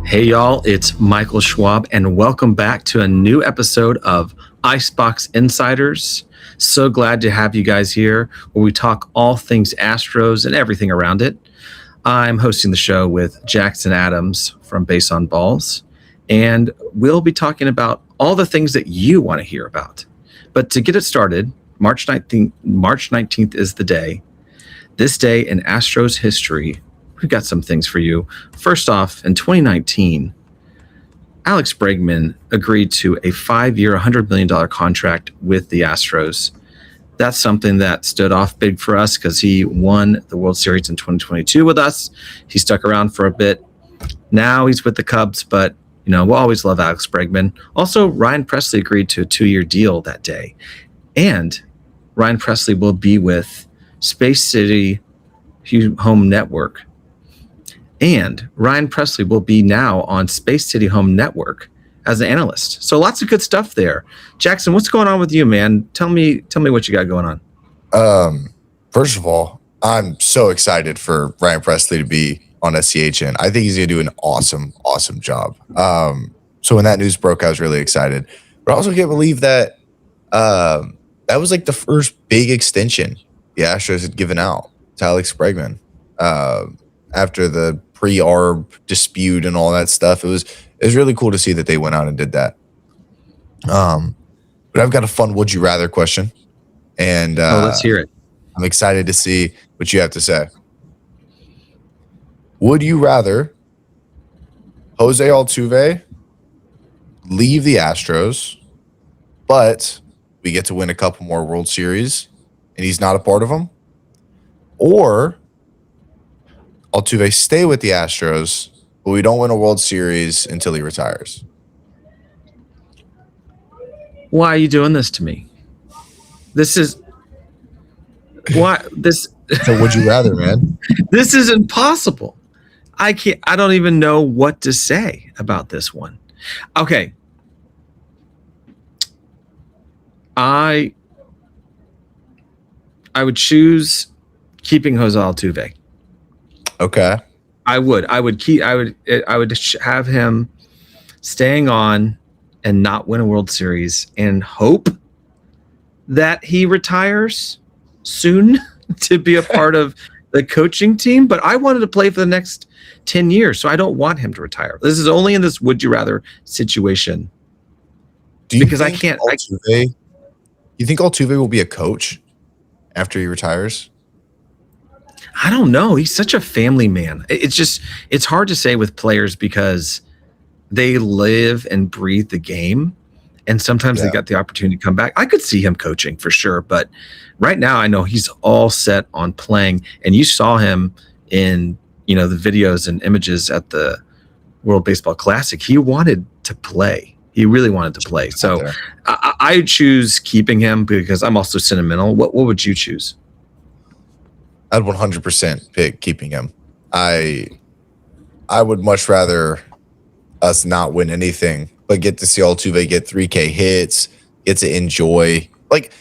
Hey y'all, it's Michael Schwab and welcome back to a new episode of Icebox Insiders. So glad to have you guys here where we talk all things Astros and everything around it. I'm hosting the show with Jackson Adams from Base on Balls, and we'll be talking about all the things that you want to hear about. But to get it started, March 19th is the day. This day in Astros history, we've got some things for you. First off, in 2019, Alex Bregman agreed to a 5-year, $100 million contract with the Astros. That's something that stood off big for us because he won the World Series in 2022 with us. He stuck around for a bit. Now he's with the Cubs, but we'll always love Alex Bregman. Also, Ryan Presley agreed to a 2-year deal that day. And Ryan Presley will be with Space City Home Network. And Ryan Presley will be now on Space City Home Network as an analyst. So lots of good stuff there. Jackson, what's going on with you, man? Tell me what you got going on. First of all, I'm so excited for Ryan Presley to be on SCHN. I think he's going to do an awesome job. So when that news broke, I was really excited. But I also can't believe that that was like the first big extension the Astros had given out to Alex Bregman. After the pre-ARB dispute and all that stuff, it was really cool to see that they went out and did that. But I've got a fun would you rather question, and let's hear it. I'm excited to see what you have to say. Would you rather Jose Altuve leave the Astros, but we get to win a couple more World Series and he's not a part of them, or Altuve stay with the Astros, but we don't win a World Series until he retires? Why are you doing this to me? This is why this. So would you rather, man? This is impossible. I don't even know what to say about this one. Okay. I would choose keeping Jose Altuve. Okay. I would have him staying on and not win a World Series and hope that he retires soon to be a part of the coaching team. But I wanted to play for the next 10 years, so I don't want him to retire. This is only in this would you rather situation. Because I can't. You think Altuve will be a coach after he retires? I don't know. He's such a family man. It's hard to say with players because they live and breathe the game. And sometimes they got the opportunity to come back. I could see him coaching for sure. But right now I know he's all set on playing. And you saw him in, the videos and images at the World Baseball Classic. He wanted to play. He really wanted to play. So I choose keeping him because I'm also sentimental. What would you choose? I'd 100% pick keeping him. I would much rather us not win anything, but get to see Altuve get 3K hits, get to enjoy. Like,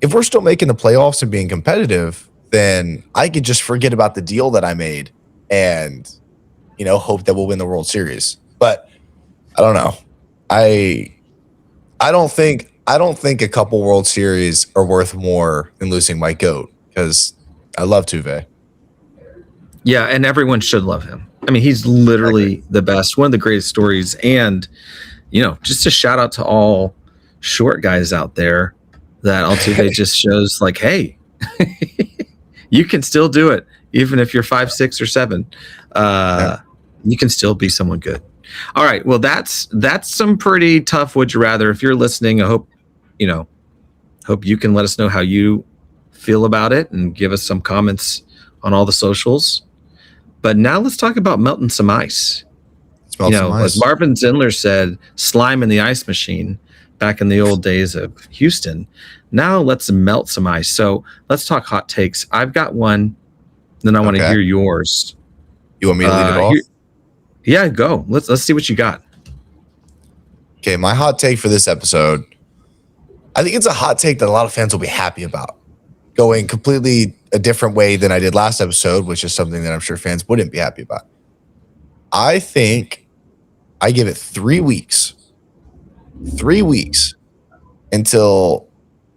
if we're still making the playoffs and being competitive, then I could just forget about the deal that I made and, hope that we'll win the World Series. But I don't know. I don't think a couple World Series are worth more than losing my GOAT, because I love Tuve. Yeah, and everyone should love him. I mean, he's literally the best. One of the greatest stories. And, just a shout out to all short guys out there that Altuve just shows like, hey, you can still do it. Even if you're 5, 6, or 7, you can still be someone good. All right. Well, that's some pretty tough would you rather. If you're listening, I hope you can let us know how you feel about it and give us some comments on all the socials. But now let's talk about melting some ice. As Marvin Zindler said, slime in the ice machine back in the old days of Houston. Now let's melt some ice. So let's talk hot takes. I've got one. Then I want to hear yours. You want me to lead it off? Yeah, go. Let's see what you got. Okay, my hot take for this episode, I think it's a hot take that a lot of fans will be happy about. Going completely a different way than I did last episode, which is something that I'm sure fans wouldn't be happy about. I think I give it 3 weeks. 3 weeks until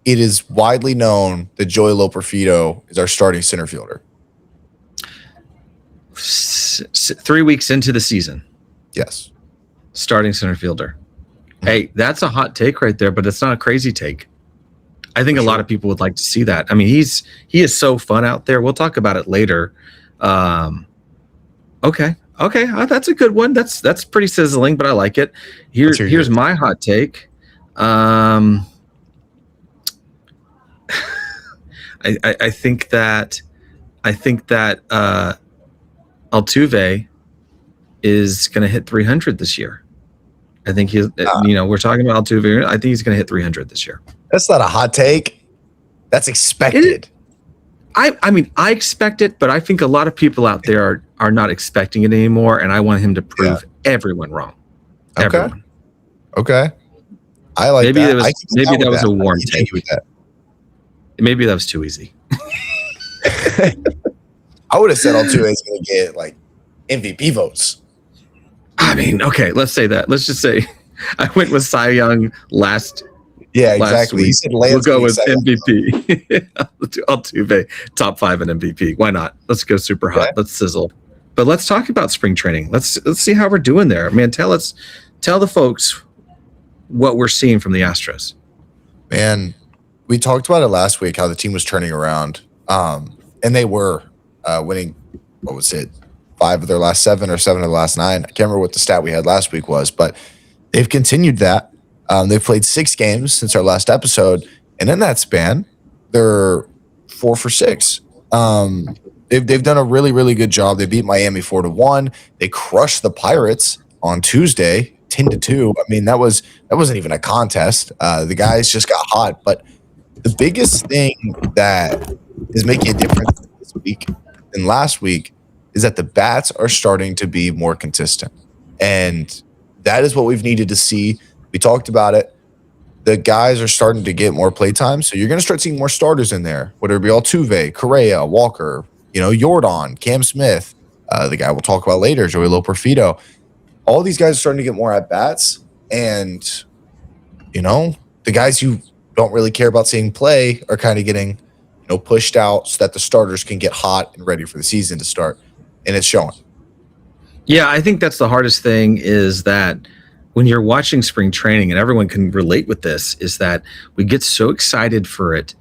it is widely known that Joey LOPERFIDO is our starting center fielder. 3 weeks into the season. Yes. Starting center fielder. Hey, that's a hot take right there, but it's not a crazy take. I think a lot of people would like to see that. I mean, he is so fun out there. We'll talk about it later. Okay, that's a good one. That's pretty sizzling, but I like it. Here's my hot take. I think that Altuve is going to hit 300 this year. I think we're talking about Altuve. I think he's going to hit 300 this year. That's not a hot take. That's expected. I mean, I expect it, but I think a lot of people out there are not expecting it anymore, and I want him to prove everyone wrong. Okay. Everyone. Okay. I like maybe that. Maybe that was a warm take. Maybe that was too easy. I would have said Altuve is going to get like MVP votes. I mean, okay, let's say that. Let's just say I went with Cy Young last. Yeah, exactly. He said we'll go with MVP. Altuve, top 5 in MVP. Why not? Let's go super hot. Okay. Let's sizzle. But let's talk about spring training. Let's see how we're doing there. Man, tell the folks what we're seeing from the Astros. Man, we talked about it last week, how the team was turning around. And they were winning, what was it, 5 of their last 7 or 7 of the last 9. I can't remember what the stat we had last week was, but they've continued that. They've played 6 games since our last episode, and in that span, they're 4 for 6. They've done a really, really good job. They beat Miami 4-1. They crushed the Pirates on Tuesday, 10-2. I mean, that wasn't even a contest. The guys just got hot. But the biggest thing that is making a difference this week than last week is that the bats are starting to be more consistent, and that is what we've needed to see. We talked about it. The guys are starting to get more playtime, so you're going to start seeing more starters in there, whether it be Altuve, Correa, Walker, Yordan, Cam Smith, the guy we'll talk about later, Joey LOPERFIDO. All these guys are starting to get more at-bats, and, the guys who don't really care about seeing play are kind of getting, pushed out so that the starters can get hot and ready for the season to start, and it's showing. Yeah, I think that's the hardest thing is that when you're watching spring training, and everyone can relate with this, is that we get so excited for it,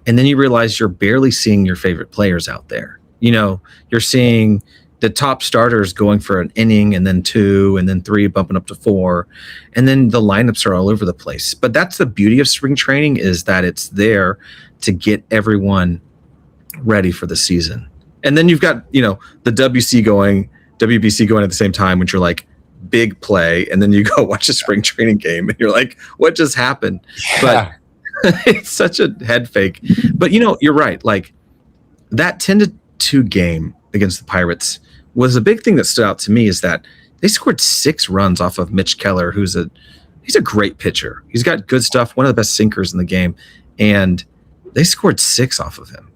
and then you realize you're barely seeing your favorite players out there. You're seeing the top starters going for an inning, and then 2, and then 3, bumping up to 4, and then the lineups are all over the place. But that's the beauty of spring training, is that it's there to get everyone ready for the season. And then you've got, the WBC going at the same time, which you're like, big play, and then you go watch a spring training game and you're like, what just happened? Yeah. But it's such a head fake. But you're right, like that 10-2 game against the Pirates was a big thing that stood out to me, is that they scored 6 runs off of Mitch Keller, he's a great pitcher. He's got good stuff, one of the best sinkers in the game, and they scored 6 off of him.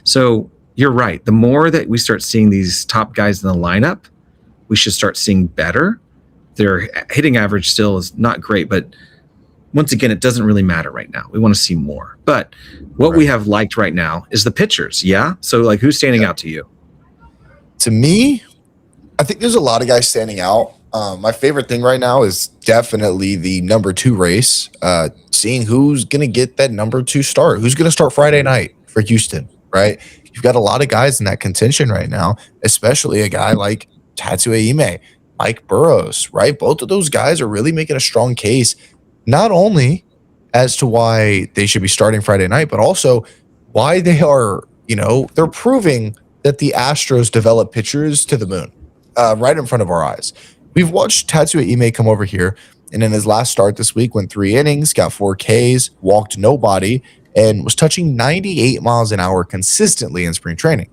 So you're right, the more that we start seeing these top guys in the lineup, we should start seeing better. Their hitting average still is not great, but once again, it doesn't really matter right now. We want to see more. But what we have liked right now is the pitchers. Yeah. So like, who's standing out to you? To me, I think there's a lot of guys standing out. My favorite thing right now is definitely the number 2 race. Seeing who's going to get that number 2 start, who's going to start Friday night for Houston, right? You've got a lot of guys in that contention right now, especially a guy like Tatsuya Ime, Mike Burrows, right? Both of those guys are really making a strong case, not only as to why they should be starting Friday night, but also why they are, they're proving that the Astros develop pitchers to the moon, right in front of our eyes. We've watched Tatsuya Ime come over here, and in his last start this week, went 3 innings, got 4 Ks, walked nobody, and was touching 98 miles an hour consistently in spring training,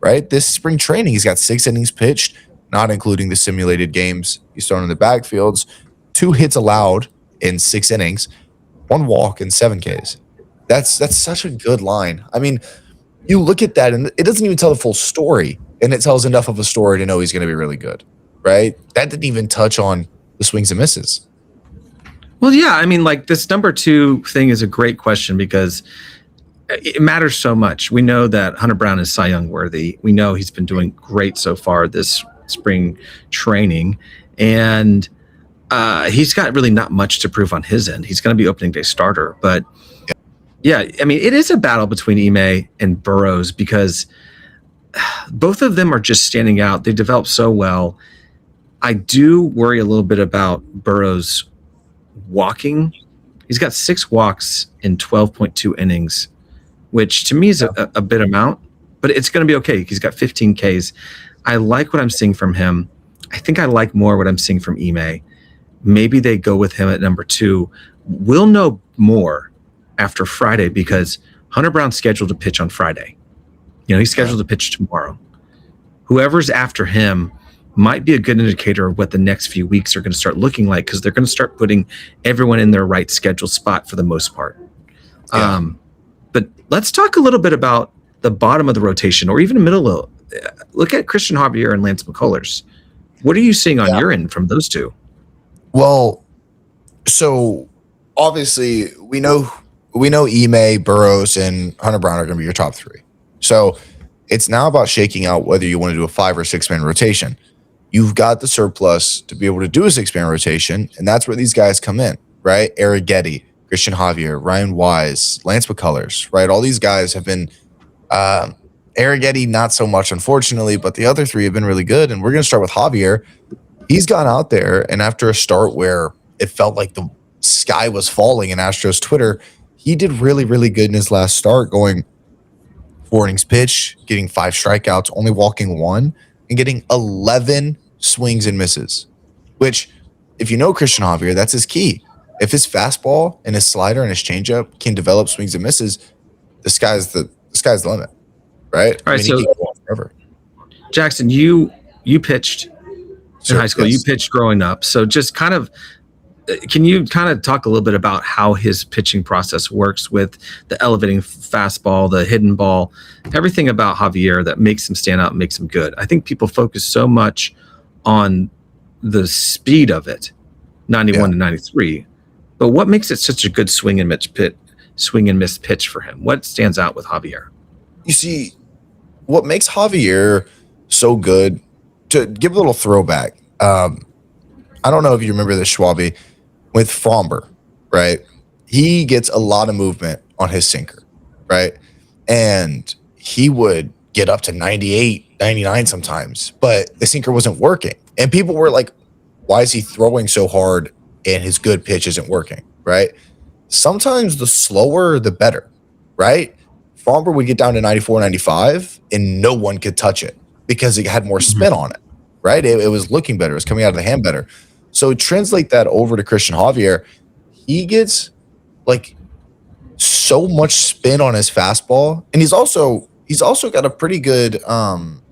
right? This spring training, he's got 6 innings pitched, not including the simulated games he's thrown in the backfields, 2 hits allowed in 6 innings, 1 walk and 7 Ks. That's such a good line. I mean, you look at that and it doesn't even tell the full story, and it tells enough of a story to know he's going to be really good, right? That didn't even touch on the swings and misses? Well, yeah, I mean, like this number 2 thing is a great question because it matters so much. We know that Hunter Brown is Cy Young worthy. We know he's been doing great so far this spring training, and he's got really not much to prove on his end. He's going to be opening day starter, but yeah, I mean, it is a battle between Ime and Burrows because both of them are just standing out. They developed so well. I do worry a little bit about Burrows walking. He's got 6 walks in 12.2 innings, which to me is a bit amount, but it's going to be okay. He's got 15 Ks. I like what I'm seeing from him. I think I like more what I'm seeing from Ime. Maybe they go with him at number 2. We'll know more after Friday because Hunter Brown's scheduled to pitch on Friday. You know, he's scheduled to pitch tomorrow. Whoever's after him might be a good indicator of what the next few weeks are going to start looking like because they're going to start putting everyone in their right scheduled spot for the most part. Yeah. But let's talk a little bit about the bottom of the rotation or even the middle. Look at Christian Javier and Lance McCullers. What are you seeing on your end from those two? Well, so obviously we know Ime, Burrows, and Hunter Brown are going to be your top 3. So it's now about shaking out whether you want to do a 5 or 6 man rotation. You've got the surplus to be able to do a 6 man rotation, and that's where these guys come in, right? Arrighetti, Christian Javier, Ryan Wise, Lance McCullers, right? All these guys have been Arrighetti, not so much, unfortunately, but the other 3 have been really good. And we're going to start with Javier. He's gone out there, and after a start where it felt like the sky was falling in Astros Twitter, he did really, really good in his last start, going 4 innings pitch, getting 5 strikeouts, only walking 1, and getting 11 swings and misses, which, if you know Christian Javier, that's his key. If his fastball and his slider and his changeup can develop swings and misses, the sky's the limit, right? All right, so he can go on forever. Jackson, you pitched in high school. Yes. You pitched growing up. So just can you talk a little bit about how his pitching process works with the elevating fastball, the hidden ball, everything about Javier that makes him stand out and makes him good? I think people focus so much on the speed of it, 91 to 93. But what makes it such a good swing and miss pitch for him? What stands out with Javier? You see, what makes Javier so good, to give a little throwback, I don't know if you remember this, Schwabi, with Fromber, right? He gets a lot of movement on his sinker, right? And he would get up to 98, 99 sometimes, but the sinker wasn't working. And people were like, why is he throwing so hard and his good pitch isn't working, right? Sometimes the slower, the better, right? Fromber would get down to 94, 95, and no one could touch it because it had more spin on it, right? It was looking better. It was coming out of the hand better. So translate that over to Christian Javier. He gets like so much spin on his fastball, and he's also got a pretty good come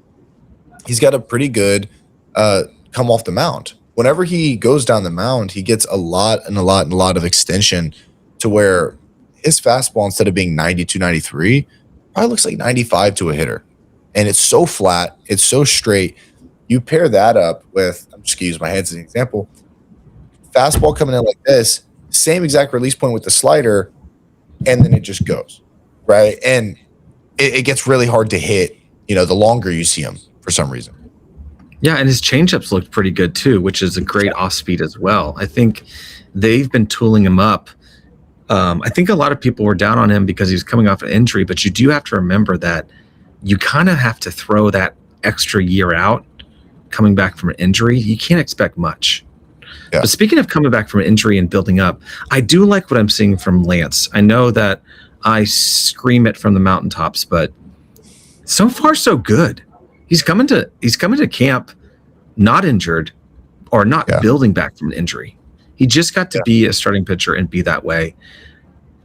off the mound. Whenever he goes down the mound, he gets a lot of extension to where his fastball, instead of being 92, 93, probably looks like 95 to a hitter. And it's so flat, it's so straight. You pair that up with, I'm just going to use my hands as an example, fastball coming in like this, same exact release point with the slider, and then it just goes, right? And it gets really hard to hit, the longer you see him for some reason. Yeah, and his changeups looked pretty good too, which is a great off speed as well. I think they've been tooling him up. I think a lot of people were down on him because he was coming off an injury, but you do have to remember that you kind of have to throw that extra year out coming back from an injury. You can't expect much. Yeah. But speaking of coming back from an injury and building up, I do like what I'm seeing from Lance. I know that I scream it from the mountaintops, but so far so good. He's coming to camp not injured or not building back from an injury. He just got to be a starting pitcher and be that way.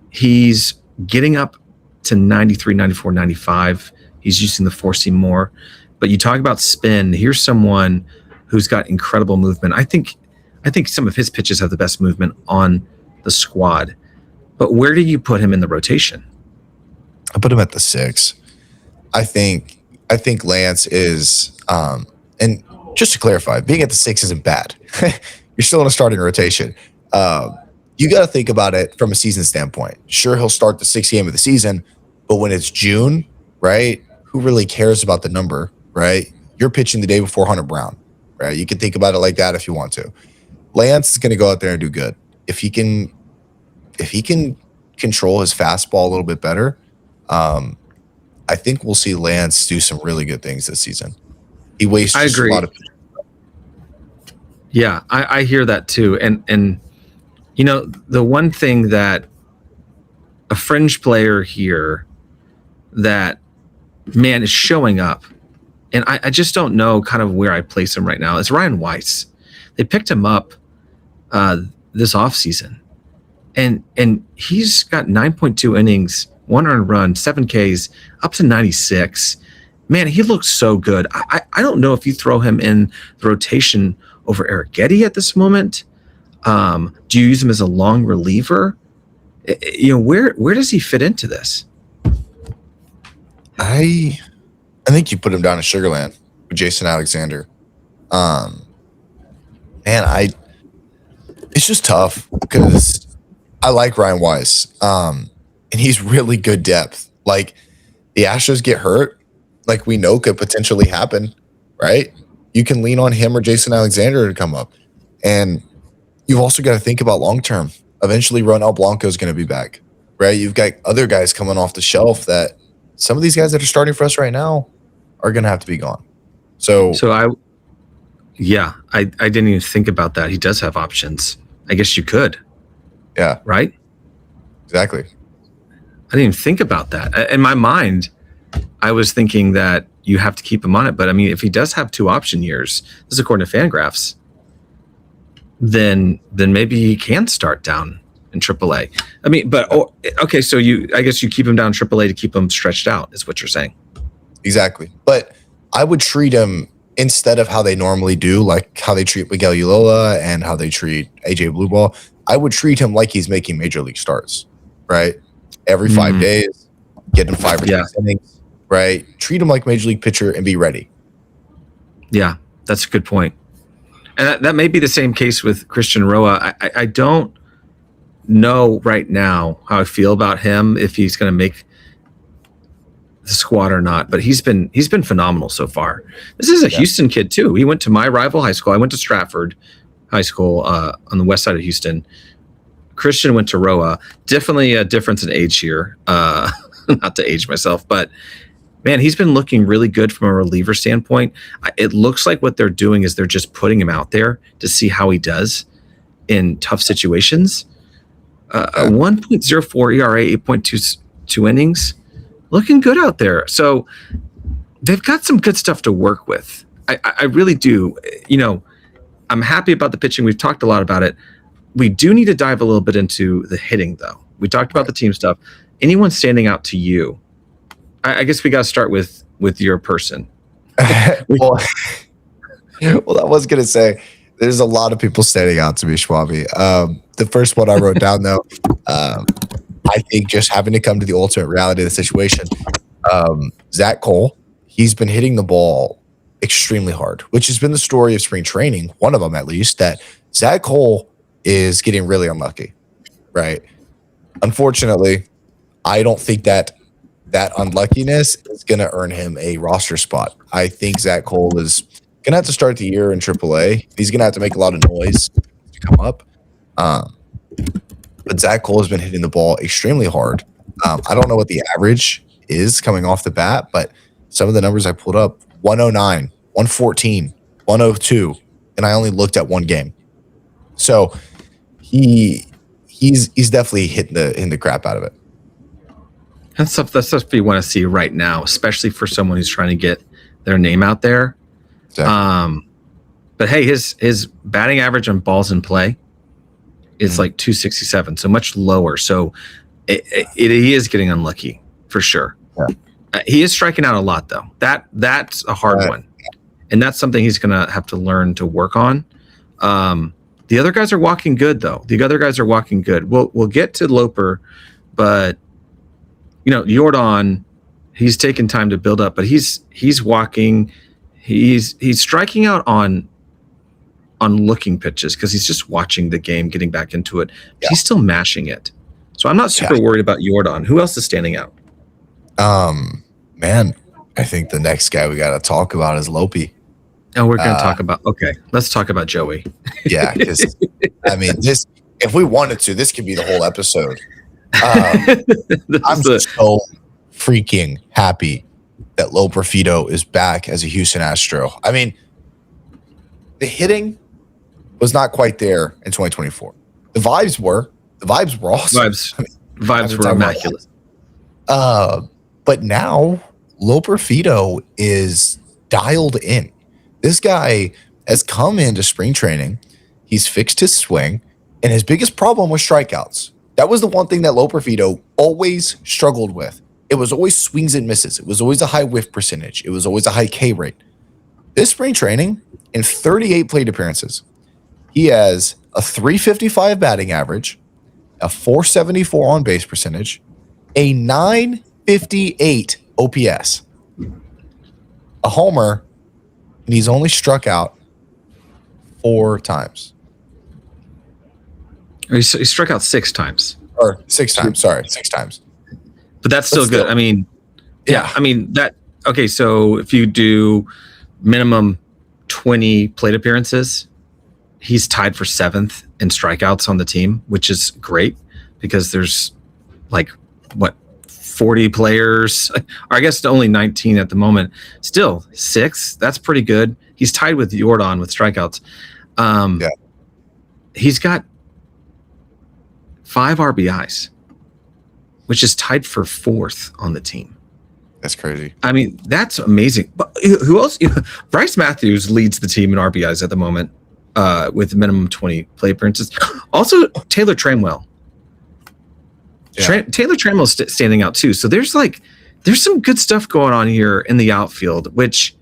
He's getting up to 93, 94, 95. He's using the 4-seam more. But you talk about spin. Here's someone who's got incredible movement. I think some of his pitches have the best movement on the squad. But where do you put him in the rotation? I put him at the 6. I think Lance is, and just to clarify, being at the 6 isn't bad. You're still in a starting rotation. You got to think about it from a season standpoint. Sure, he'll start the 6th game of the season, but when it's June, right? Who really cares about the number, right? You're pitching the day before Hunter Brown, right? You can think about it like that if you want to. Lance is going to go out there and do good. If he can control his fastball a little bit better, I think we'll see Lance do some really good things this season. He wastes I agree. a lot of. Yeah, I hear that too. And you know, the one thing that a fringe player here that, man, is showing up, and I just don't know kind of where I place him right now, is Ryan Weiss. They picked him up this offseason, and he's got 9.2 innings, 1 earned run, 7 Ks, up to 96. Man, he looks so good. I don't know if you throw him in the rotation over Eric Getty at this moment. Do you use him as a long reliever? You know, where does he fit into this? I think you put him down in Sugarland with Jason Alexander. It's just tough because I like Ryan Weiss, and he's really good depth. Like, the Astros get hurt, like we know could potentially happen, right? You can lean on him or Jason Alexander to come up. And you've also got to think about long term. Eventually, Ronel Blanco is going to be back, right? You've got other guys coming off the shelf that some of these guys that are starting for us right now are going to have to be gone. So I didn't even think about that. He does have options. I guess you could. Yeah. Right? Exactly. I didn't even think about that. In my mind, I was thinking that you have to keep him on it. But I mean, if he does have 2 option years, this is according to Fangraphs, then maybe he can start down in AAA. I mean, but okay, so I guess you keep him down in AAA to keep him stretched out, is what you're saying. Exactly. But I would treat him instead of how they normally do, like how they treat Miguel Ulola and how they treat AJ Blueball. I would treat him like he's making major league starts, right? Every 5 days, get him 5 or 6 innings, right? Treat him like major league pitcher and be ready. Yeah, that's a good point. And that may be the same case with Christian Roa. I don't know right now how I feel about him, if he's going to make the squad or not, but he's been phenomenal so far. This is a Houston kid too. He went to my rival high school. I went to Stratford High School on the west side of Houston. Christian went to Roa. Definitely a difference in age here. Not to age myself, but man, he's been looking really good from a reliever standpoint. It looks like what they're doing is they're just putting him out there to see how he does in tough situations. 1.04 ERA, 8.22 innings. Looking good out there. So they've got some good stuff to work with. I really do. You know, I'm happy about the pitching. We've talked a lot about it. We do need to dive a little bit into the hitting, though. We talked about the team stuff. Anyone standing out to you? I guess we got to start with your person. well, I was going to say, there's a lot of people standing out to me, Schwabi. The first one I wrote down, though, I think just having to come to the ultimate reality of the situation. Zach Cole, he's been hitting the ball extremely hard, which has been the story of spring training, one of them at least, that Zach Cole is getting really unlucky, right? Unfortunately, I don't think that unluckiness is going to earn him a roster spot. I think Zach Cole is going to have to start the year in AAA. He's going to have to make a lot of noise to come up. But Zach Cole has been hitting the ball extremely hard. I don't know what the average is coming off the bat, but some of the numbers I pulled up, 109, 114, 102, and I only looked at one game. So he's definitely hitting the crap out of it. That's stuff you want to see right now, especially for someone who's trying to get their name out there. Exactly. But hey, his batting average on balls in play is like 267, so much lower. So he is getting unlucky for sure. Yeah. He is striking out a lot, though. That's a hard one, and that's something he's going to have to learn to work on. The other guys are walking good, though. The other guys are walking good. We'll get to Loper, but you know, Jordan, he's taken time to build up, but he's walking. He's striking out on on looking pitches because he's just watching the game, getting back into it. Yeah. He's still mashing it. So I'm not super worried about Jordan. Who else is standing out? Man, I think the next guy we got to talk about is Lope. And we're going to talk about, let's talk about Joey. Yeah, because I mean, this, if we wanted to, this could be the whole episode. I'm so freaking happy that LOPERFIDO is back as a Houston Astro. I mean, the hitting was not quite there in 2024. The vibes were awesome. Vibes were immaculate. But now LOPERFIDO is dialed in. This guy has come into spring training. He's fixed his swing, and his biggest problem was strikeouts. That was the one thing that LOPERFIDO always struggled with. It was always swings and misses. It was always a high whiff percentage. It was always a high K rate. This spring training, in 38 plate appearances, he has a 355 batting average, a 474 on base percentage, a 958 OPS, a homer, and he's only struck out 4 times. He struck out 6 times. Or 6 times, sorry, 6 times. But that's still good. I mean, so if you do minimum 20 plate appearances, he's tied for 7th in strikeouts on the team, which is great because there's 40 players, or I guess only 19 at the moment. Still 6. That's pretty good. He's tied with Jordan with strikeouts. He's got 5 RBIs, which is tied for 4th on the team. That's crazy. I mean, that's amazing. But who else? Bryce Matthews leads the team in RBIs at the moment with minimum 20 plate appearances. Also, Taylor Tramwell. Taylor Tramwell's standing out too. So there's some good stuff going on here in the outfield, which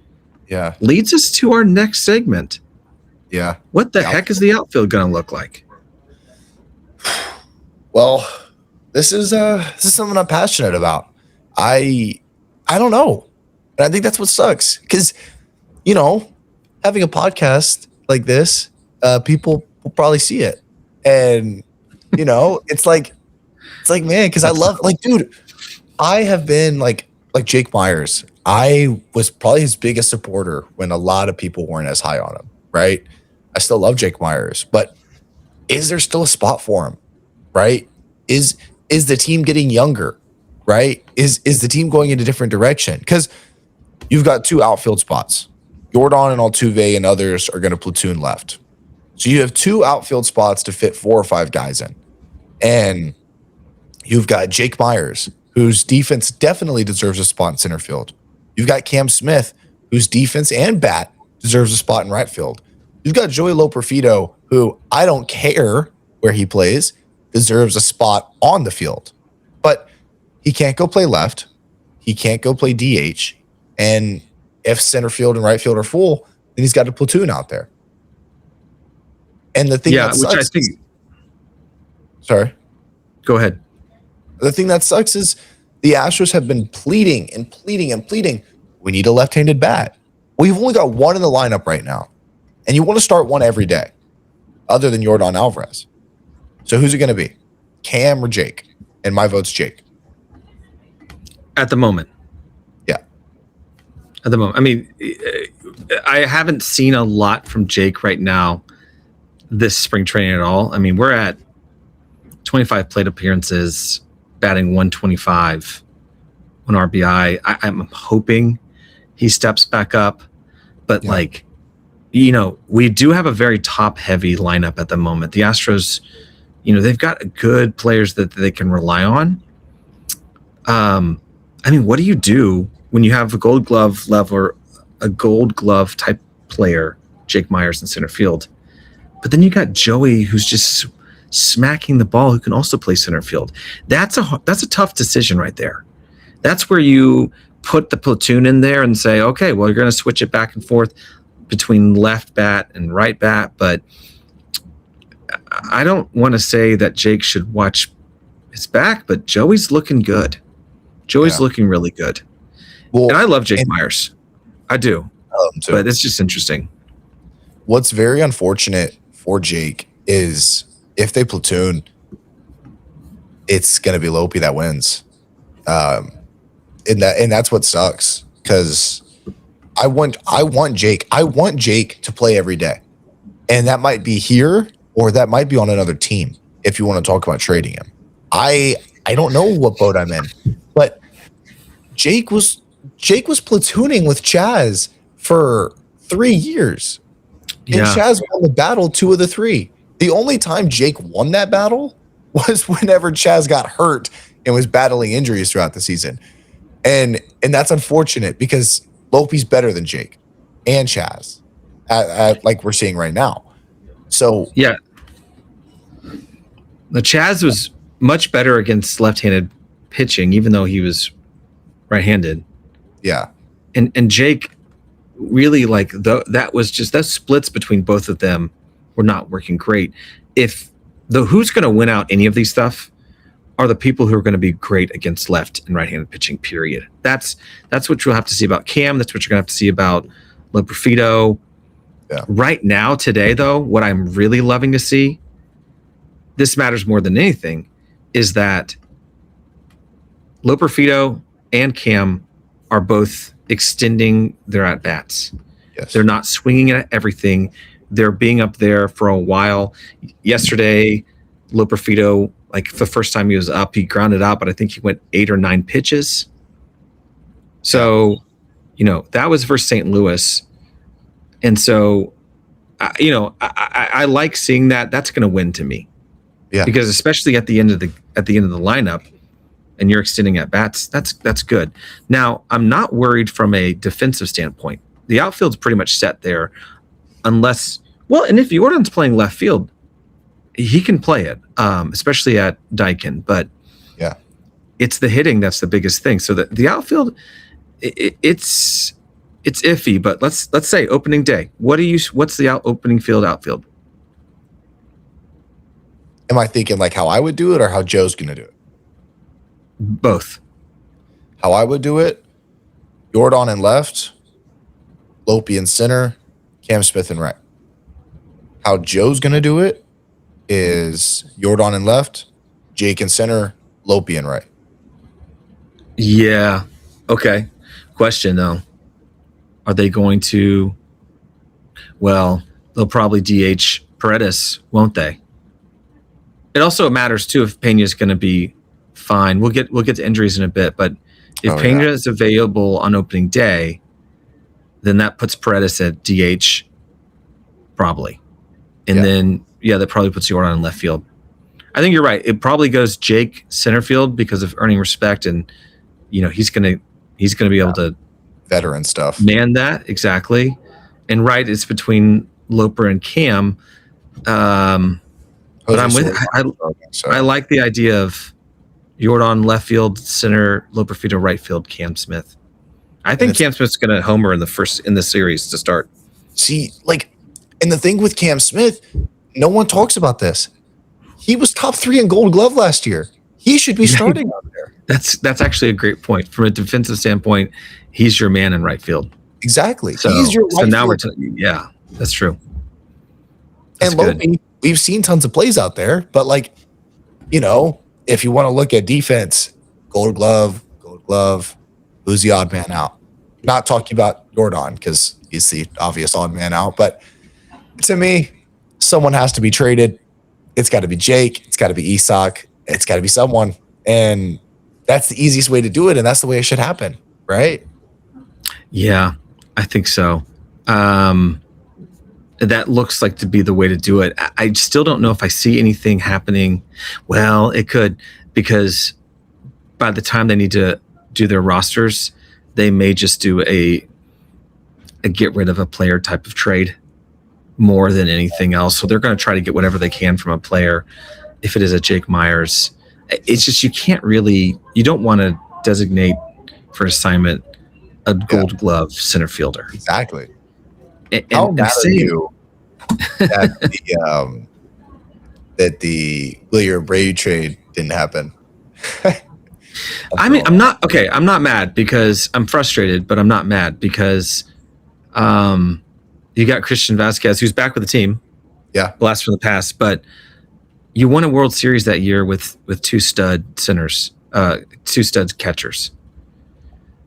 leads us to our next segment. Yeah. What the heck is the outfield going to look like? Well, this is something I'm passionate about. I don't know. And I think that's what sucks. Because, having a podcast like this, people will probably see it. And, it's like, man, because I love, dude, I have been like Jake Myers. I was probably his biggest supporter when a lot of people weren't as high on him, right? I still love Jake Myers, but is there still a spot for him, right? Is the team getting younger, right? Is the team going in a different direction? Because you've got 2 outfield spots. Jordan and Altuve and others are going to platoon left. So you have 2 outfield spots to fit 4 or 5 guys in. And you've got Jake Myers, whose defense definitely deserves a spot in center field. You've got Cam Smith, whose defense and bat deserves a spot in right field. You've got Joey LOPERFIDO, who I don't care where he plays, deserves a spot on the field. But he can't go play left. He can't go play DH. And if center field and right field are full, then he's got a platoon out there. And the thing that sucks, sorry. Go ahead. The thing that sucks is the Astros have been pleading and pleading and pleading. We need a left-handed bat. Well, you've only got 1 in the lineup right now. And you want to start 1 every day, other than Jordan Alvarez. So who's it going to be? Cam or Jake? And my vote's Jake. At the moment. Yeah. At the moment. I mean, I haven't seen a lot from Jake right now this spring training at all. I mean, we're at 25 plate appearances, batting 125, 1 RBI. I'm hoping he steps back up. But we do have a very top-heavy lineup at the moment. The Astros, they've got good players that they can rely on. What do you do when you have a Gold Glove type player, Jake Myers in center field, but then you got Joey who's just smacking the ball who can also play center field? That's a tough decision right there. That's where you put the platoon in there and say, okay, well, you're going to switch it back and forth between left bat and right bat, but I don't want to say that Jake should watch his back, but Joey's looking good. Joey's looking really good. Well, and I love Jake Myers. I do. But it's just interesting. what's very unfortunate for Jake is if they platoon, it's going to be Lope that wins. And that's what sucks, because I want Jake to play every day. And that might be here, or that might be on another team if you want to talk about trading him. I don't know what boat I'm in, but Jake was platooning with Chaz for 3 years. And Chaz won the battle 2 of the 3. The only time Jake won that battle was whenever Chaz got hurt and was battling injuries throughout the season. And that's unfortunate, because Lope's better than Jake and Chaz, like we're seeing right now. So yeah, the Chaz was much better against left-handed pitching, even though he was right-handed. Yeah, and Jake really, like, that was just, those splits between both of them were not working great. If who's going to win out any of these stuff are the people who are going to be great against left and right-handed pitching, period. That's what you'll have to see about Cam. That's what you're going to have to see about LOPERFIDO. Yeah. Right now, today, though, what I'm really loving to see, this matters more than anything, is that LOPERFIDO and Cam are both extending their at-bats. Yes. They're not swinging at everything. They're being up there for a while. Yesterday, LOPERFIDO, like, the first time he was up, he grounded out, but I think he went 8 or 9 pitches. So, that was versus St. Louis. And so, I like seeing that. That's going to win to me. Yeah. Because especially at the end of the lineup, and you're extending at bats, that's good. Now, I'm not worried from a defensive standpoint. The outfield's pretty much set there, unless, and if Jordan's playing left field, he can play it, especially at Daikin. But yeah, it's the hitting that's the biggest thing. So the outfield, it's iffy. But let's say opening day. What's the opening field outfield? Am I thinking like how I would do it, or how Joe's going to do it? Both. How I would do it: Jordan in left, Lope in center, Cam Smith in right. How Joe's going to do it is Jordan in left, Jake in center, Lope in right. Yeah. Okay. Question though. Are they going to, they'll probably DH Paredes, won't they? It also matters too if Pena's going to be fine. We'll get to injuries in a bit, but if Pena is available on opening day, then that puts Paredes at DH probably. And then that probably puts Jordan in left field. I think you're right. It probably goes Jake center field because of earning respect, and he's gonna be able to veteran stuff man that exactly. And right, it's between Loper and Cam. But I'm with. I like the idea of Jordan left field, center LOPERFIDO right field, Cam Smith. I think Cam Smith's going to homer in the series to start. See, and the thing with Cam Smith, no one talks about this. He was top 3 in Gold Glove last year. He should be starting out there. That's actually a great point. From a defensive standpoint, he's your man in right field. Exactly. So, he's your right now field. That's true. That's and Lope, we've seen tons of plays out there, but if you want to look at defense, Gold Glove, who's the odd man out? Not talking about Jordan because he's the obvious odd man out, but to me, someone has to be traded. It's got to be Jake. It's got to be Isak. It's got to be someone. And that's the easiest way to do it. And that's the way it should happen. Right? Yeah, I think so. That looks like to be the way to do it. I still don't know if I see anything happening. Well, it could, because by the time they need to do their rosters, they may just do a get rid of a player type of trade more than anything else. So they're going to try to get whatever they can from a player. If it is a Jake Myers, it's just, you don't want to designate for assignment a Gold Glove center fielder. Exactly. How mad are you that the William Brady trade didn't happen? I'm not mad because I'm frustrated, but I'm not mad because You got Christian Vasquez, who's back with the team. Yeah. Blast from the past, but you won a World Series that year with two stud centers, two stud catchers.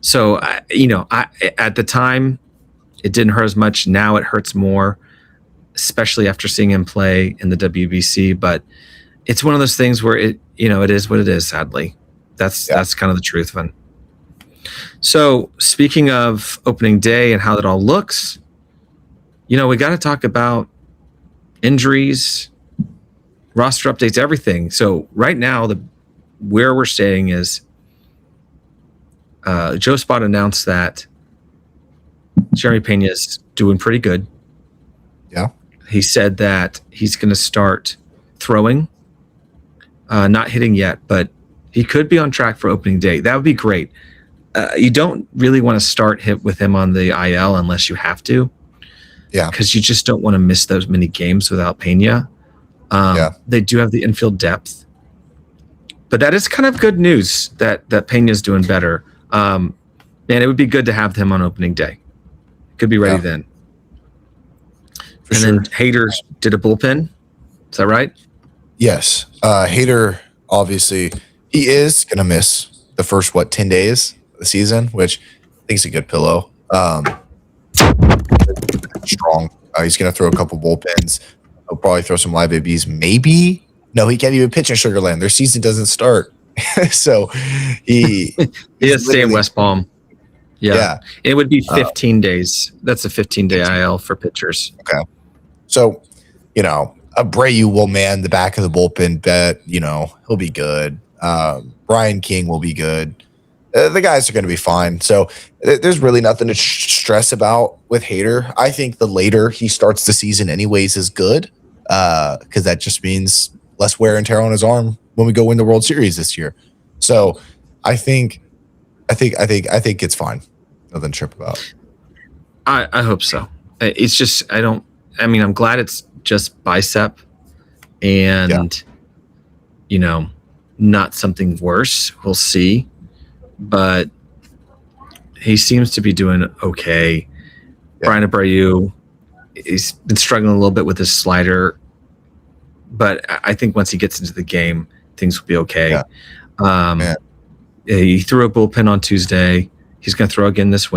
So, at the time, it didn't hurt as much. Now it hurts more, especially after seeing him play in the WBC. But it's one of those things where it is what it is, sadly. That's kind of the truth of it. So, speaking of opening day and how that all looks, we got to talk about injuries, roster updates, everything. So right now, where we're staying is Joe Spot announced that Jeremy Pena is doing pretty good. Yeah. He said that he's going to start throwing, not hitting yet, but he could be on track for opening day. That would be great. You don't really want to start with him on the IL unless you have to. Yeah. Because you just don't want to miss those many games without Pena. They do have the infield depth. But that is kind of good news that Pena's doing better. And it would be good to have him on opening day. Could be ready then. Then Hader did a bullpen. Is that right? Yes. Hader, obviously, he is going to miss the first, 10 days of the season, which I think is a good pillow. Strong. He's going to throw a couple bullpens. He'll probably throw some live ABs. Maybe. No, he can't even pitch in Sugarland. Their season doesn't start. So he has to stay in West Palm. Yeah. It would be 15 days. That's a 15-day IL for pitchers. Okay. So, Abreu will man the back of the bullpen bet. He'll be good. Brian King will be good. The guys are going to be fine. So there's really nothing to stress about with Hader. I think the later he starts the season anyways is good because that just means less wear and tear on his arm when we go win the World Series this year. So I think it's fine. Nothing to trip about. I hope so. It's just I'm glad it's just bicep and not something worse. We'll see. But he seems to be doing okay. Yeah. Brian Abreu, he's been struggling a little bit with his slider, but I think once he gets into the game, things will be okay. Yeah. He threw a bullpen on Tuesday. He's going to throw again this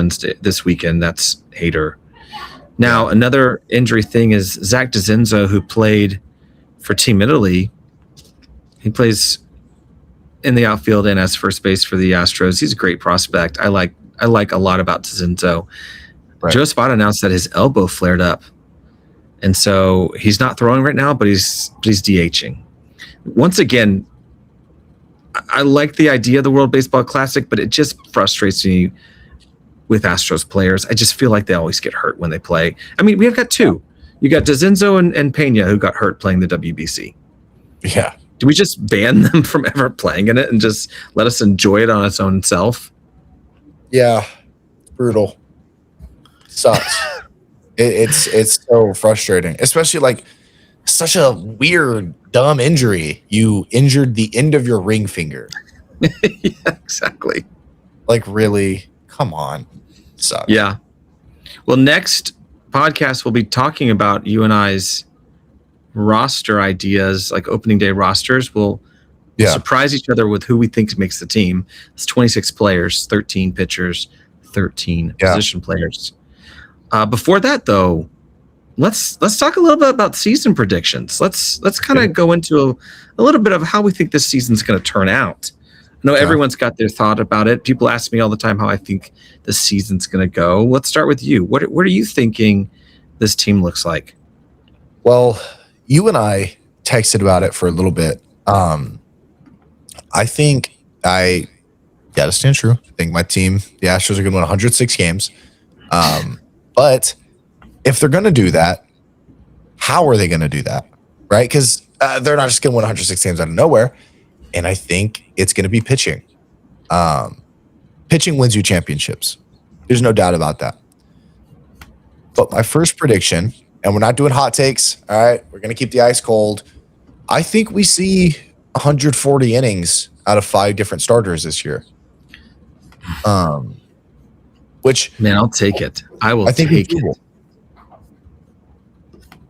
weekend. That's Hader. Now, another injury thing is Zach DeZenzo, who played for Team Italy. He plays in the outfield and as first base for the Astros. He's a great prospect. I like a lot about DeZenzo. Right. Joe Spot announced that his elbow flared up, and so he's not throwing right now, but he's DHing. Once again, I like the idea of the World Baseball Classic, but it just frustrates me with Astros players. I just feel like they always get hurt when they play. We have got two. You got DeZenzo and Pena who got hurt playing the WBC. Yeah. Do we just ban them from ever playing in it and just let us enjoy it on its own self? Yeah. Brutal. Sucks. It's so frustrating, especially such a weird, dumb injury. You injured the end of your ring finger. Yeah, exactly. Really? Come on. Sucks. Yeah. Well, next podcast, we'll be talking about you and I's roster ideas, like opening day rosters. We'll surprise each other with who we think makes the team. It's 26 players, 13 pitchers, 13 position players. Before that, though, let's talk a little bit about season predictions. Let's kind of go into a little bit of how we think this season's going to turn out. I know everyone's got their thought about it. People ask me all the time how I think the season's going to go. Let's start with you. What are you thinking this team looks like? Well, you and I texted about it for a little bit. I think I gotta stand true. I think my team, the Astros, are going to win 106 games. But if they're going to do that, how are they going to do that? Right? Because they're not just going to win 106 games out of nowhere. And I think it's going to be pitching. Pitching wins you championships. There's no doubt about that. But my first prediction, and we're not doing hot takes, all right? We're going to keep the ice cold. I think we see 140 innings out of 5 different starters this year. Which, man, I'll take it. I will take it.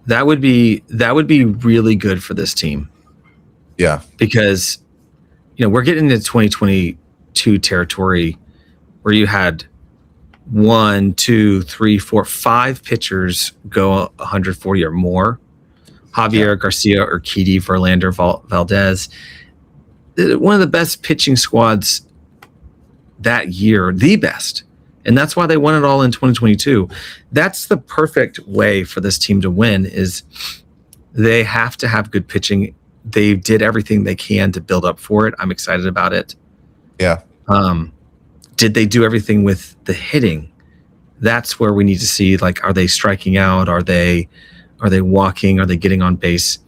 That would be really good for this team. Yeah. Because, we're getting into 2022 territory where you had 1, 2, 3, 4, 5 pitchers go 140 or more. Javier Garcia, Urquidy, Verlander, Valdez. One of the best pitching squads that year, the best. And that's why they won it all in 2022. That's the perfect way for this team to win is they have to have good pitching. They did everything they can to build up for it. I'm excited about it. Yeah. Did they do everything with the hitting? That's where we need to see, like, are they striking out? Are they walking? Are they getting on base?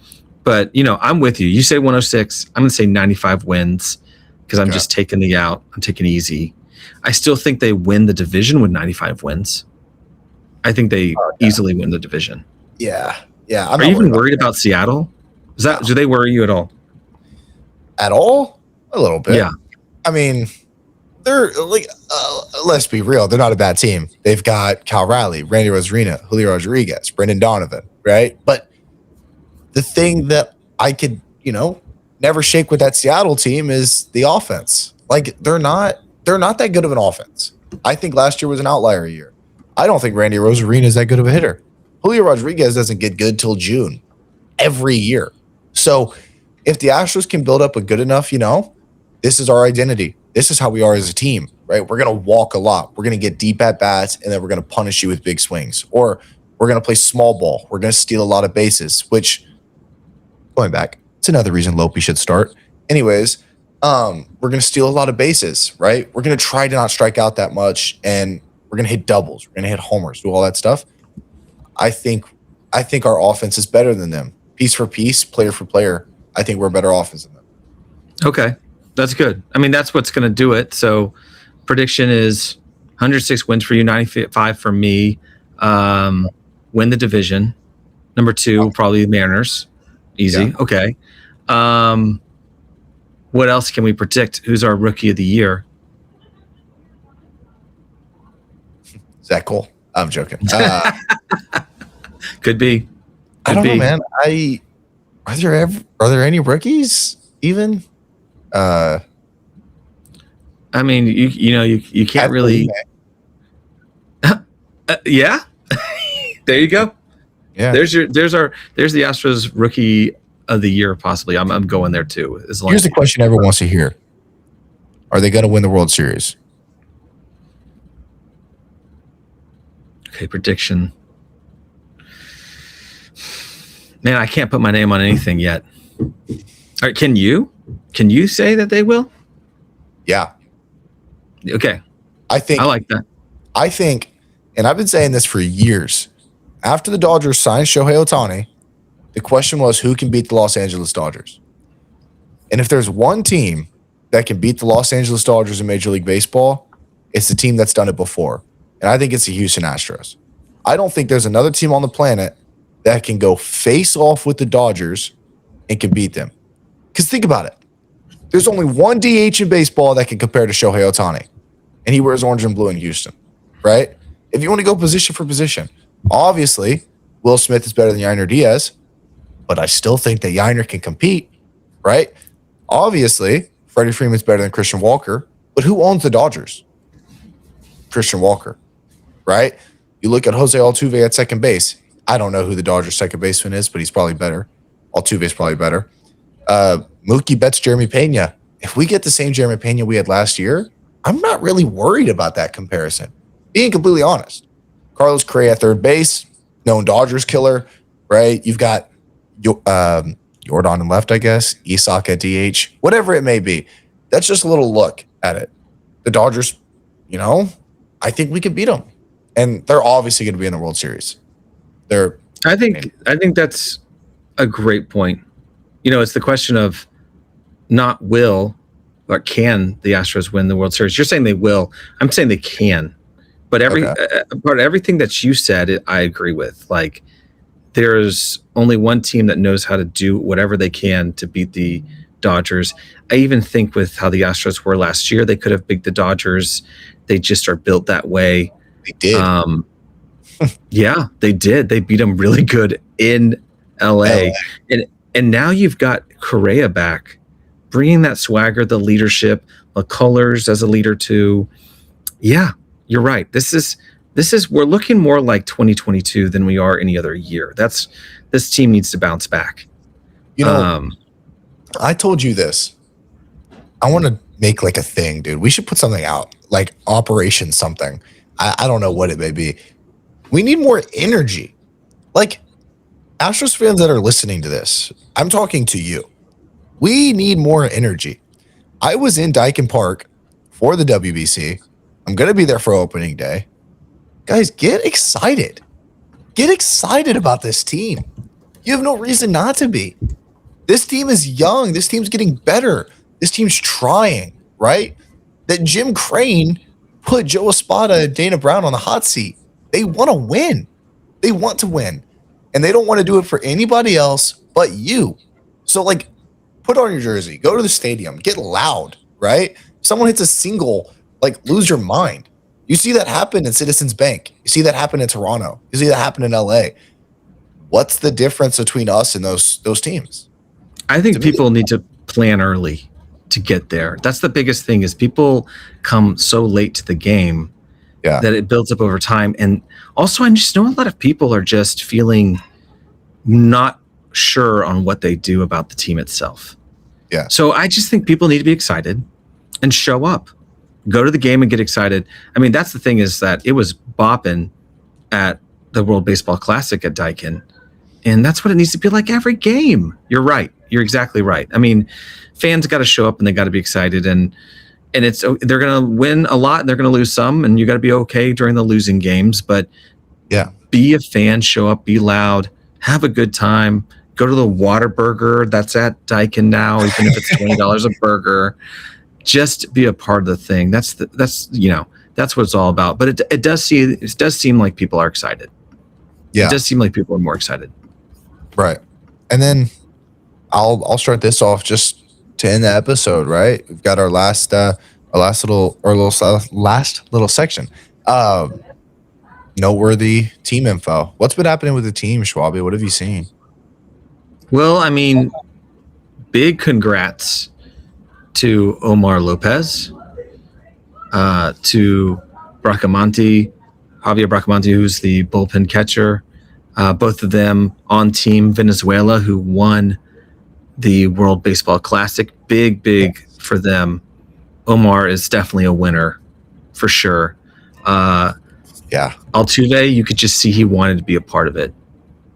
But, I'm with you. You say 106. I'm going to say 95 wins because I'm just taking the out. I'm taking it easy. I still think they win the division with 95 wins. I think they easily win the division. Yeah. Are you even worried about Seattle? Do they worry you at all? At all? A little bit. Yeah. I mean, they're like, let's be real. They're not a bad team. They've got Cal Riley, Randy Rosarina, Julio Rodriguez, Brendan Donovan, right? But the thing that I could, never shake with that Seattle team is the offense. Like, they're not that good of an offense. I think last year was an outlier year. I don't think Randy Rosarina is that good of a hitter. Julio Rodriguez doesn't get good till June every year. So if the Astros can build up a good enough, this is our identity. This is how we are as a team, right? We're going to walk a lot. We're going to get deep at bats, and then we're going to punish you with big swings. Or we're going to play small ball. We're going to steal a lot of bases, which, going back, it's another reason Lope should start. Anyways, we're going to steal a lot of bases, right? We're going to try to not strike out that much, and we're going to hit doubles. We're going to hit homers, do all that stuff. I think our offense is better than them. Piece for piece, player for player, I think we're a better offense than them. Okay, that's good. I mean, that's what's going to do it. So prediction is 106 wins for you, 95 for me. Win the division. Number 2, probably the Mariners. Easy. Yeah. Okay. What else can we predict? Who's our rookie of the year? Zach Cole. I'm joking. Could be. I don't know, man. Are there any rookies even? I mean, you can't really. Yeah. There you go. Yeah. There's the Astros rookie of the year possibly. I'm going there too. Here's the question everyone wants to hear: are they going to win the World Series? Okay, prediction. Man, I can't put my name on anything yet. All right, can you? Can you say that they will? Yeah. Okay. I like that. I think, and I've been saying this for years, after the Dodgers signed Shohei Ohtani, the question was who can beat the Los Angeles Dodgers? And if there's one team that can beat the Los Angeles Dodgers in Major League Baseball, it's the team that's done it before. And I think it's the Houston Astros. I don't think there's another team on the planet that can go face off with the Dodgers and can beat them. Because think about it. There's only one DH in baseball that can compare to Shohei Ohtani. And he wears orange and blue in Houston, right? If you want to go position for position, obviously, Will Smith is better than Yainer Diaz, but I still think that Yainer can compete, right? Obviously, Freddie Freeman's better than Christian Walker, but who owns the Dodgers? Christian Walker, right? You look at Jose Altuve at second base. I don't know who the Dodgers second baseman is, but he's probably better. Altuve's probably better. Mookie Betts, Jeremy Pena. If we get the same Jeremy Pena we had last year, I'm not really worried about that comparison. Being completely honest. Carlos Correa at third base, known Dodgers killer, right? You've got Jordan in left, I guess. Isak at DH, whatever it may be. That's just a little look at it. The Dodgers, I think we could beat them. And they're obviously going to be in the World Series. I think that's a great point. It's the question of not will, but can the Astros win the World Series? You're saying they will. I'm saying they can. But everything that you said, I agree with. Like, there's only one team that knows how to do whatever they can to beat the Dodgers. I even think with how the Astros were last year, they could have beat the Dodgers. They just are built that way. They did. Yeah, they did. They beat them really good in LA. And now you've got Correa back, bringing that swagger, the leadership, McCullers as a leader too. Yeah, you're right. This is we're looking more like 2022 than we are any other year. This team needs to bounce back. I told you this. I want to make like a thing, dude. We should put something out, like Operation something. I don't know what it may be. We need more energy. Like Astros fans that are listening to this, I'm talking to you. We need more energy. I was in Dyken Park for the WBC. I'm going to be there for opening day. Guys, get excited. Get excited about this team. You have no reason not to be. This team is young. This team's getting better. This team's trying, right? That Jim Crane put Joe Espada and Dana Brown on the hot seat. They want to win. They want to win. And they don't want to do it for anybody else but you. So, like, put on your jersey. Go to the stadium. Get loud, right? If someone hits a single, like, lose your mind. You see that happen in Citizens Bank. You see that happen in Toronto. You see that happen in LA. What's the difference between us and those teams? I think people need to plan early to get there. That's the biggest thing is people come so late to the game that it builds up over time. And also, I just know a lot of people are just feeling not sure on what they do about the team itself. Yeah. So I just think people need to be excited and show up. Go to the game and get excited. I mean, that's the thing is that it was bopping at the World Baseball Classic at Dyken. And that's what it needs to be like every game. You're right. You're exactly right. I mean, fans got to show up and they got to be excited. And they're going to win a lot and they're going to lose some. And you got to be okay during the losing games. But be a fan, show up, be loud, have a good time. Go to the Whataburger that's at Dyken now, even if it's $20 a burger. Just be a part of the thing. That's what it's all about. But it does seem like people are excited. Yeah, it does seem like people are more excited. Right. And then I'll start this off just to end the episode. Right, we've got our last little section. Noteworthy team info. What's been happening with the team, Schwabi? What have you seen? Well, I mean, big congrats to Omar Lopez, to Javier Bracamonte, who's the bullpen catcher. Both of them on Team Venezuela, who won the World Baseball Classic. Big for them. Omar is definitely a winner for sure. Altuve, you could just see he wanted to be a part of it.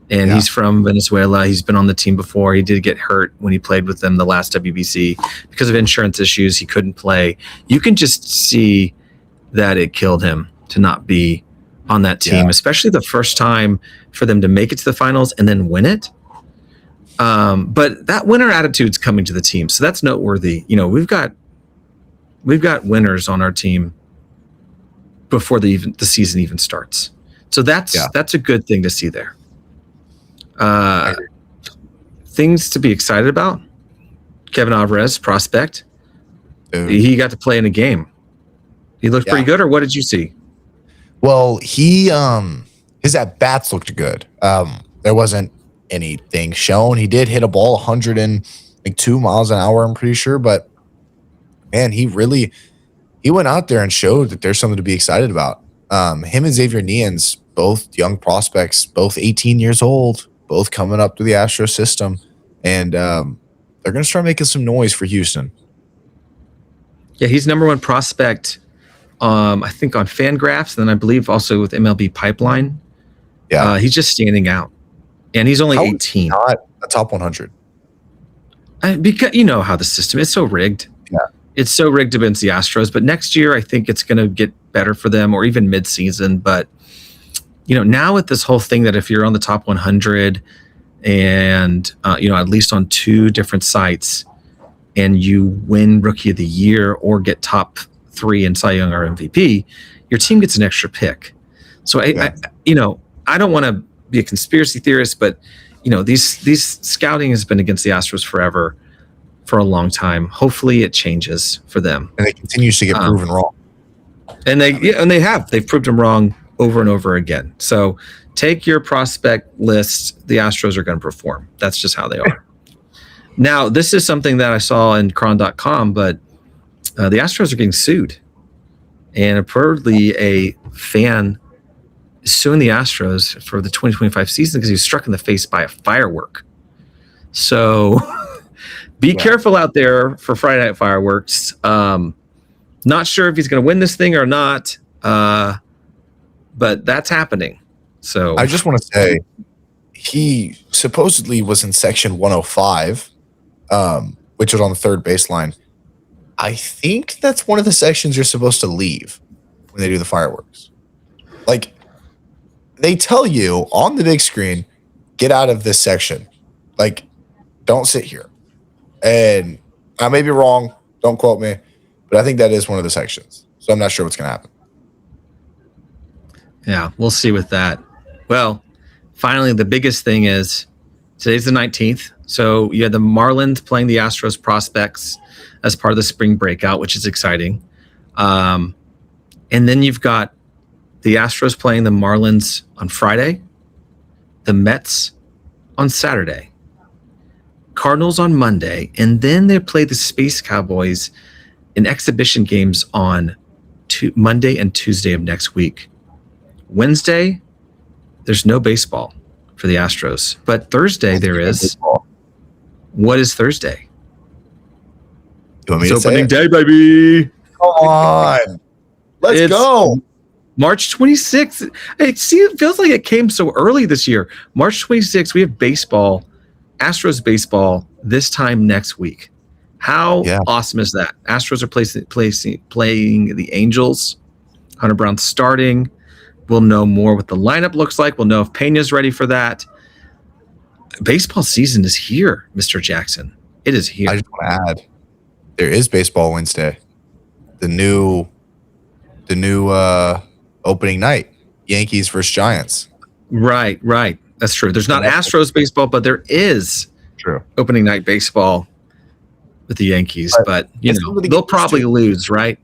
And he's from Venezuela. He's been on the team before. He did get hurt when he played with them the last WBC. Because of insurance issues, he couldn't play. You can just see that it killed him to not be on that team, especially the first time for them to make it to the finals and then win it. But that winner attitude's coming to the team. So that's noteworthy. You know, we've got winners on our team before the season even starts. So that's a good thing to see there. Things to be excited about. Kevin Alvarez, prospect. He got to play in a game. He looked pretty good, or what did you see? Well, he his at bats looked good. There wasn't anything shown. He did hit a ball 102 miles an hour, I'm pretty sure, but man, he went out there and showed that there's something to be excited about. Him and Xavier Neans, both young prospects, both 18 years old, both coming up to the Astro system, and they're going to start making some noise for Houston. Yeah, he's number one prospect, I think, on Fangraphs, and then I believe also with MLB Pipeline. Yeah, he's just standing out, and he's only 18. Not a top 100. Because you know how the system is so rigged. Yeah, it's so rigged against the Astros. But next year, I think it's going to get better for them, or even mid-season. But you know, now with this whole thing that if you're on the top 100 and, at least on 2 different sites and you win Rookie of the Year or get top 3 in Cy Young or MVP, your team gets an extra pick. So, I don't want to be a conspiracy theorist, but, these scouting has been against the Astros forever, for a long time. Hopefully it changes for them. And it continues to get proven wrong. And they've proved them wrong over and over again. So take your prospect list. The Astros are going to perform. That's just how they are. Now, this is something that I saw in Cron.com, but the Astros are getting sued. And reportedly, a fan is suing the Astros for the 2025 season because he was struck in the face by a firework. So be careful out there for Friday Night Fireworks. Not sure if he's going to win this thing or not, but that's happening. So I just want to say he supposedly was in section 105, which was on the third baseline. I think that's one of the sections you're supposed to leave when they do the fireworks. Like, they tell you on the big screen, get out of this section. Like, don't sit here. And I may be wrong. Don't quote me. But I think that is one of the sections. So I'm not sure what's going to happen. Yeah, we'll see with that. Well, finally, the biggest thing is today's the 19th. So you had the Marlins playing the Astros prospects as part of the spring breakout, which is exciting. And then you've got the Astros playing the Marlins on Friday, the Mets on Saturday, Cardinals on Monday, and then they play the Space Cowboys in exhibition games on Monday and Tuesday of next week. Wednesday, there's no baseball for the Astros, but Thursday there is. What is Thursday? You want me It's to opening say it? day, baby. Come on. Let's go. March 26th. It feels like it came so early this year. March 26th, we have baseball, Astros baseball, this time next week. How awesome is that? Astros are playing the Angels. Hunter Brown starting. We'll know more what the lineup looks like. We'll know if Pena's ready for that. Baseball season is here, Mr. Jackson. It is here. I just want to add, there is baseball Wednesday. The new opening night, Yankees versus Giants. Right. That's true. There's not Astros baseball, but there is opening night baseball with the Yankees. But they'll probably lose, right?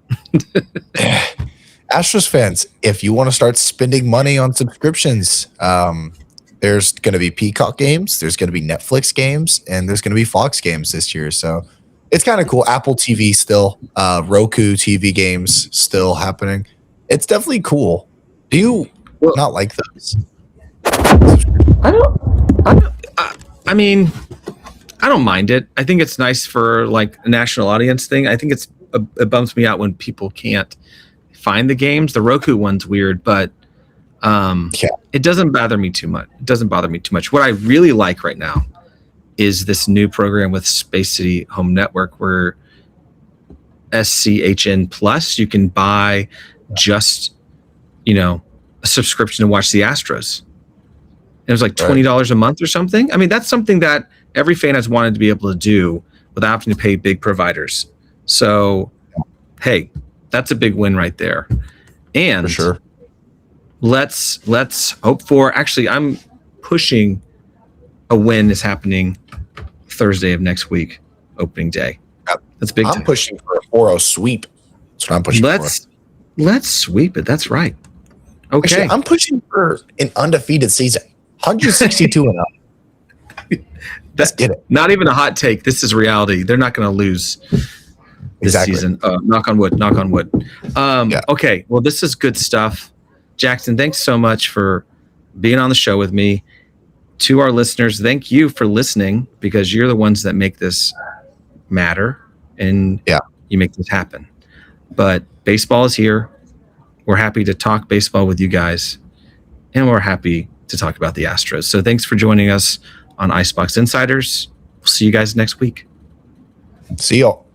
Astros fans, if you want to start spending money on subscriptions, there's going to be Peacock games, there's going to be Netflix games, and there's going to be Fox games this year. So it's kind of cool. Apple TV still, Roku TV games still happening. It's definitely cool. Do you not like those? I mean, I don't mind it. I think it's nice for like a national audience thing. I think it bums me out when people can't find the games. The Roku one's weird, but it doesn't bother me too much. What I really like right now is this new program with Space City Home Network where SCHN Plus, you can buy just, a subscription to watch the Astros. It was like $20 a month or something. I mean, that's something that every fan has wanted to be able to do without having to pay big providers. So, hey, that's a big win right there. And for sure. Let's hope for. Actually, I'm pushing a win is happening Thursday of next week, opening day. That's big. I'm pushing for a 4-0 sweep. That's what I'm pushing for. Let's sweep it. That's right. Okay. Actually, I'm pushing for an undefeated season. 162 and up. Let's get it. Not even a hot take. This is reality. They're not going to lose this season. Knock on wood. Okay. Well, this is good stuff. Jackson, thanks so much for being on the show with me. To our listeners, thank you for listening because you're the ones that make this matter and you make this happen. But baseball is here. We're happy to talk baseball with you guys, and we're happy to talk about the Astros. So thanks for joining us on Icebox Insiders. We'll see you guys next week. See y'all.